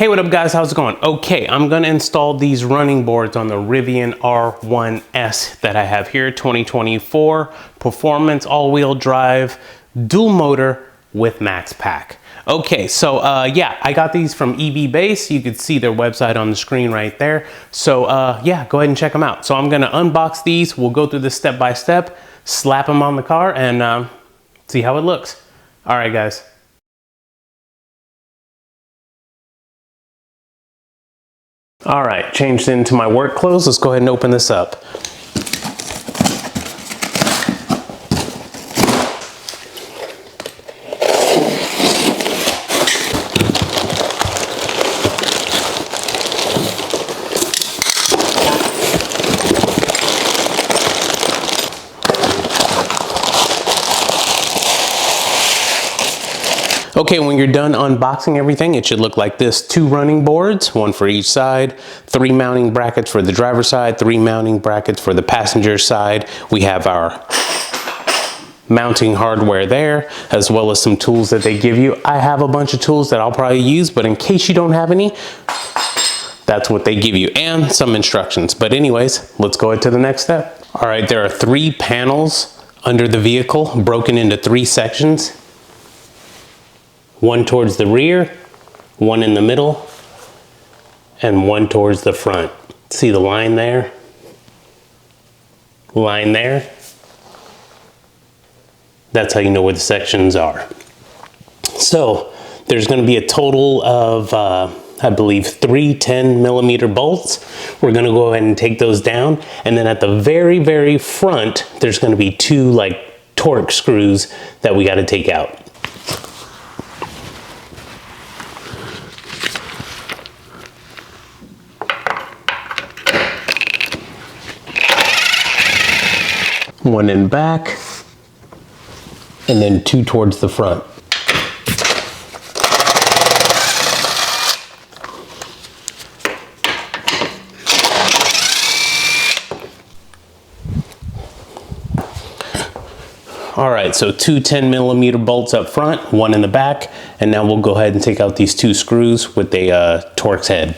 Hey, what up guys, how's it going? Okay, I'm gonna install these running boards on the Rivian R1S that I have here, 2024, performance all-wheel drive, dual motor with max pack. Okay, so yeah, I got these from EVBASE. You can see their website on the screen right there. So yeah, go ahead and check them out. So I'm gonna unbox these, we'll go through this step by step, slap them on the car and see how it looks. All right guys. All right, changed into my work clothes. Let's go ahead and open this up. Okay, when you're done unboxing everything, it should look like this. 2 running boards, 1 for each side, 3 mounting brackets for the driver's side, 3 mounting brackets for the passenger side. We have our mounting hardware there, as well as some tools that they give you. I have a bunch of tools that I'll probably use, but in case you don't have any, that's what they give you, and some instructions. But anyways, let's go into the next step. All right, there are 3 panels under the vehicle, broken into 3 sections. 1 towards the rear, 1 in the middle, and 1 towards the front. See the line there? Line there? That's how you know where the sections are. So there's going to be a total of, I believe, 3 10mm bolts. We're going to go ahead and take those down. And then at the very, very front, there's going to be 2 like torque screws that we got to take out. One in back, and then 2 towards the front. All right, so 2 10mm bolts up front, 1 in the back, and now we'll go ahead and take out these 2 screws with a Torx head.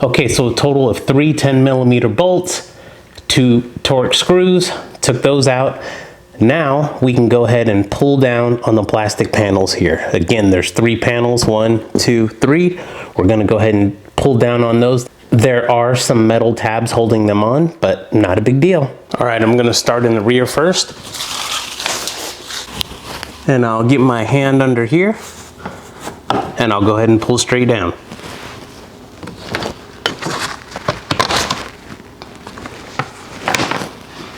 Okay, so a total of 3 10mm bolts, 2 Torx screws, took those out. Now we can go ahead and pull down on the plastic panels here. Again, there's 3 panels, 1, 2, 3. We're gonna go ahead and pull down on those. There are some metal tabs holding them on, but not a big deal. All right, I'm gonna start in the rear first. And I'll get my hand under here, and I'll go ahead and pull straight down.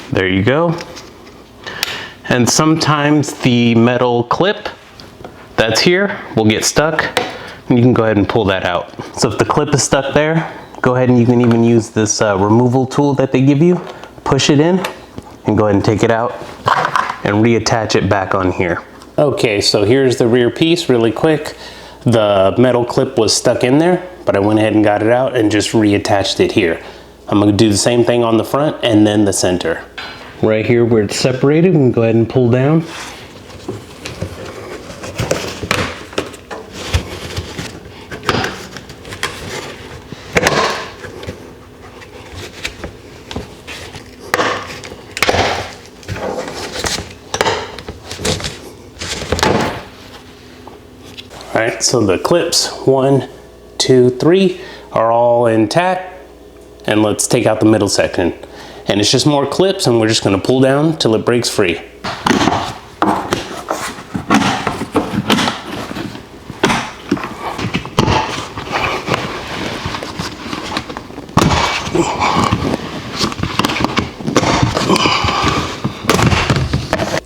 There you go. And sometimes the metal clip that's here will get stuck, and you can go ahead and pull that out. So if the clip is stuck there, go ahead and you can even use this removal tool that they give you. Push it in and go ahead and take it out and reattach it back on here. Okay, so here's the rear piece really quick. The metal clip was stuck in there, but I went ahead and got it out and just reattached it here. I'm gonna do the same thing on the front and then the center. Right here where it's separated, we can go ahead and pull down. All right, so the clips, 1, 2, 3 are all intact. And let's take out the middle section. And it's just more clips, and we're just gonna pull down till it breaks free.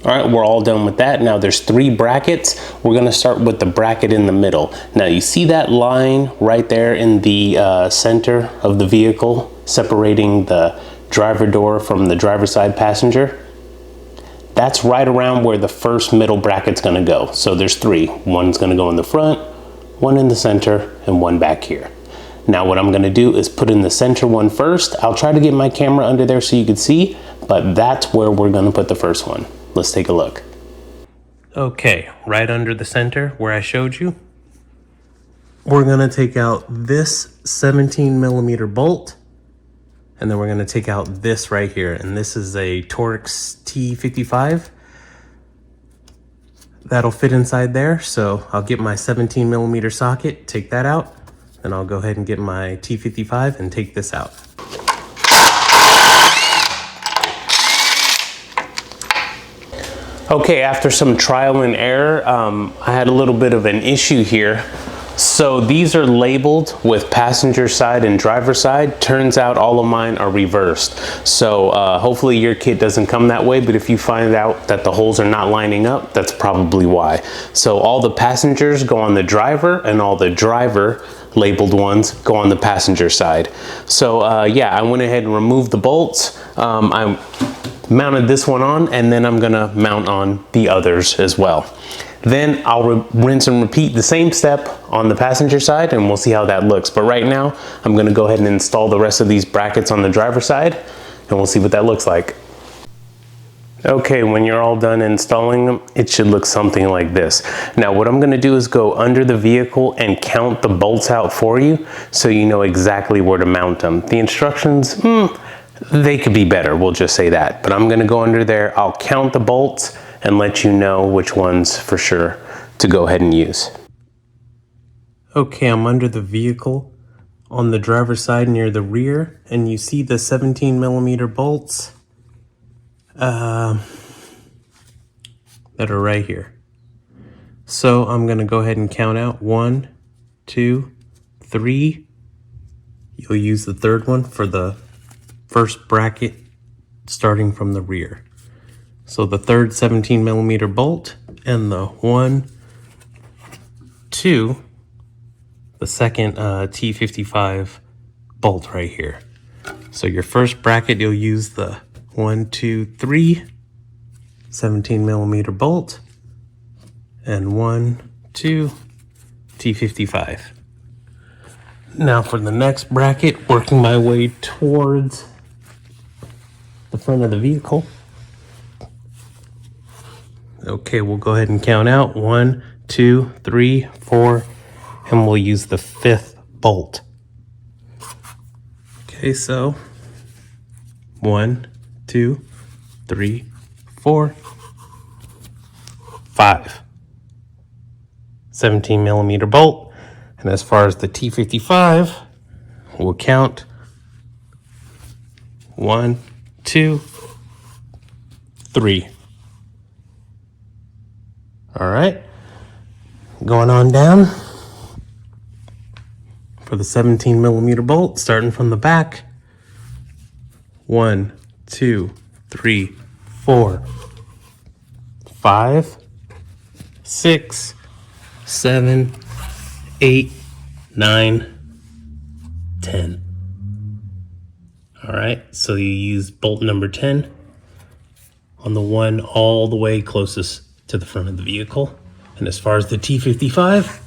All right, we're all done with that. Now there's 3 brackets. We're gonna start with the bracket in the middle. Now you see that line right there in the center of the vehicle, separating the driver door from the driver's side passenger? That's right around where the first middle bracket's gonna go. So there's 3. One's gonna go in the front, 1 in the center, and 1 back here. Now what I'm gonna do is put in the center one first. I'll try to get my camera under there so you can see, but that's where we're gonna put the first one. Let's take a look. Okay, right under the center where I showed you, we're gonna take out this 17mm bolt, and then we're gonna take out this right here. And this is a Torx T55. That'll fit inside there. So I'll get my 17mm socket, take that out, and I'll go ahead and get my T55 and take this out. Okay, after some trial and error, I had a little bit of an issue here. So these are labeled with passenger side and driver side. Turns out all of mine are reversed. So hopefully your kit doesn't come that way, but if you find out that the holes are not lining up, that's probably why. So all the passengers go on the driver, and all the driver labeled ones go on the passenger side. So yeah, I went ahead and removed the bolts. I mounted this one on, and then I'm gonna mount on the others as well. Then I'll rinse and repeat the same step on the passenger side, and we'll see how that looks. But right now, I'm gonna go ahead and install the rest of these brackets on the driver's side, and we'll see what that looks like. Okay, when you're all done installing them, it should look something like this. Now what I'm gonna do is go under the vehicle and count the bolts out for you, so you know exactly where to mount them. The instructions, they could be better, we'll just say that. But I'm gonna go under there, I'll count the bolts, and let you know which ones for sure to go ahead and use. Okay, I'm under the vehicle on the driver's side near the rear, and you see the 17mm bolts that are right here. So I'm gonna go ahead and count out 1, 2, 3. You'll use the third one for the first bracket starting from the rear. So the third 17mm bolt, and the 1, 2, the second T55 bolt right here. So your first bracket, you'll use the 1, 2, 3 17mm bolt, and 1, 2 T55. Now for the next bracket, working my way towards the front of the vehicle. Okay, we'll go ahead and count out 1, 2, 3, 4, and we'll use the 5th bolt. Okay, so 1, 2, 3, 4, 5. 17mm bolt. And as far as the T55, we'll count 1, 2, 3. All right, going on down for the 17mm bolt, starting from the back. 1, 2, 3, 4, 5, 6, 7, 8, 9, 10. All right, so you use bolt number 10 on the one all the way closest to the front of the vehicle. And as far as the T55,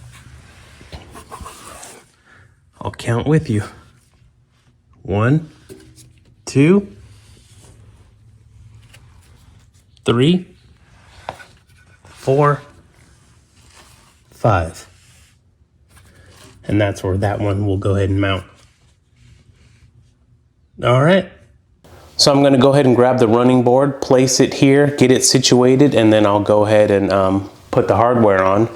I'll count with you. 1, 2, 3, 4, 5. And that's where that one will go ahead and mount. All right. So I'm gonna go ahead and grab the running board, place it here, get it situated, and then I'll go ahead and put the hardware on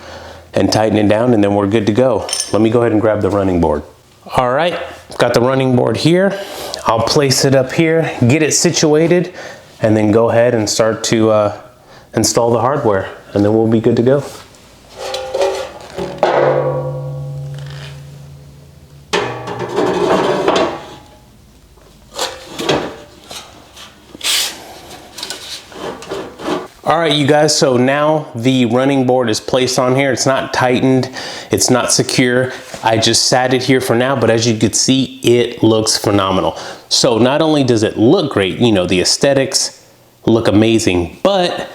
and tighten it down, and then we're good to go. Let me go ahead and grab the running board. All right, got the running board here. I'll place it up here, get it situated, and then go ahead and start to install the hardware, and then we'll be good to go. All right, you guys, so now the running board is placed on here. It's not tightened, it's not secure. I just sat it here for now, but as you can see, it looks phenomenal. So not only does it look great, you know, the aesthetics look amazing, but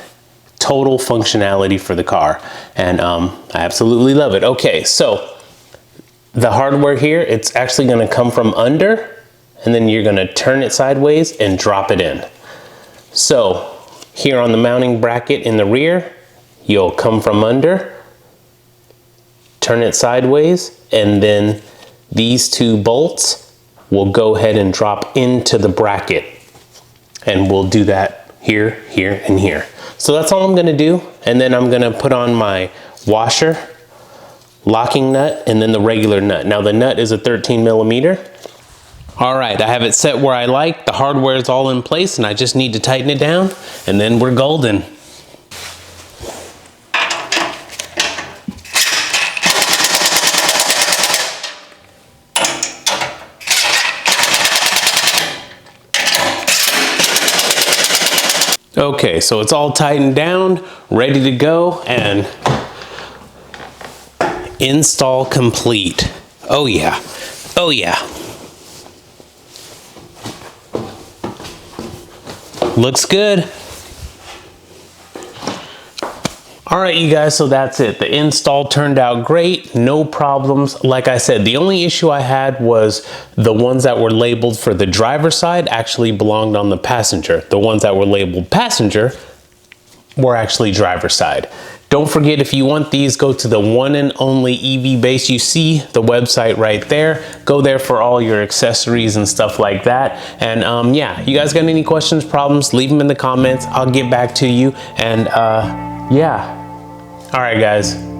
total functionality for the car. And I absolutely love it. Okay, so The hardware here, it's actually gonna come from under, and then you're gonna turn it sideways and drop it in. So here on the mounting bracket in the rear, you'll come from under, turn it sideways, and then these two bolts will go ahead and drop into the bracket. And we'll do that here, here, and here. So that's all I'm gonna do. And then I'm gonna put on my washer, locking nut, and then the regular nut. Now the nut is a 13 millimeter. All right, I have it set where I like. The hardware is all in place and I just need to tighten it down and then we're golden. Okay, so it's all tightened down, ready to go, and install complete. Oh yeah, oh yeah. Looks good. All right, you guys, so that's it. The install turned out great, no problems. Like I said, the only issue I had was the ones that were labeled for the driver's side actually belonged on the passenger. The ones that were labeled passenger were actually driver's side. Don't forget, if you want these, go to the one and only EVBASE. You see the website right there. Go there for all your accessories and stuff like that. And yeah, you guys got any questions, problems, leave them in the comments. I'll get back to you. And yeah. All right, guys.